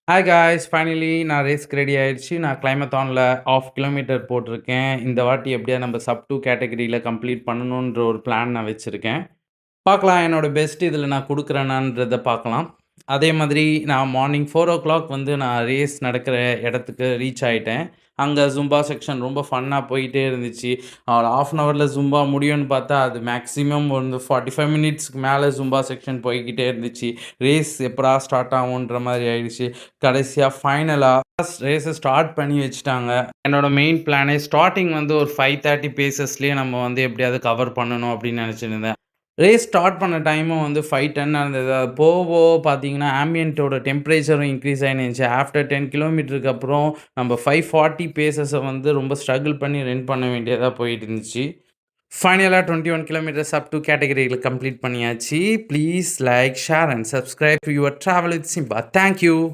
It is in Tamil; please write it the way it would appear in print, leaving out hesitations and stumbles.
ஹாய் காய்ஸ் ஃபைனலி நான் ரேஸ்க்கு ரெடி ஆயிடுச்சு. நான் கிளைமத்தானில் 1/2 கிலோமீட்டர் போட்டிருக்கேன். இந்த வாட்டி எப்படியா நம்ம சப் 2 கேட்டகரியில் கம்ப்ளீட் பண்ணணுன்ற ஒரு பிளான் நான் வச்சுருக்கேன். பார்க்கலாம் என்னோட பெஸ்ட் இதில் நான் குடுக்குறேனான்றத பார்க்கலாம். அதே மாதிரி நான் மார்னிங் 4:00 வந்து நான் ரேஸ் நடக்கிற இடத்துக்கு ரீச் ஆயிட்டேன். அங்க ஜும்பா செக்ஷன் ரொம்ப ஃபன்னா போயிட்டே இருந்துச்சு. ஒரு 1/2 அன் ஹவர்ல ஜும்பா முடியும்னு பார்த்தா, அது மேக்ஸிமம் வந்து 45 மினிட்ஸ்க்கு மேல ஜும்பா செக்ஷன் போய்க்கிட்டே இருந்துச்சு. ரேஸ் எப்படா ஸ்டார்ட் ஆகுன்ற மாரி ஆயிடுச்சு. கடைசியா ஃபைனலா ரேஸ ஸ்டார்ட் பண்ணி வச்சுட்டாங்க. என்னோட மெயின் பிளானே ஸ்டார்ட்டிங் வந்து ஒரு 5:30 பேசஸ்லயே நம்ம வந்து எப்படியாவது கவர் பண்ணணும் அப்படின்னு நெனச்சிருந்தேன். ரேஸ் ஸ்டார்ட் பண்ண டைமும் வந்து 5:10 இருந்தது. அது போக போக பார்த்தீங்கன்னா, ஆம்பியன்ட்டோட டெம்பரேச்சரும் இன்க்ரீஸ் ஆயின்னு இருந்துச்சு. ஆஃப்டர் 10 கிலோமீட்டருக்கு அப்புறம் நம்ம 5:40 பேஸஸ வந்து ரொம்ப ஸ்ட்ரகிள் பண்ணி ரன் பண்ண வேண்டியதா போயிட்டு இருந்துச்சு. ஃபைனலா 21 கிலோமீட்டர்ஸ் அப் டூ கேட்டகரில கம்ப்ளீட் பண்ணியாச்சு. Please like, share and subscribe your travel with Simba. Thank you.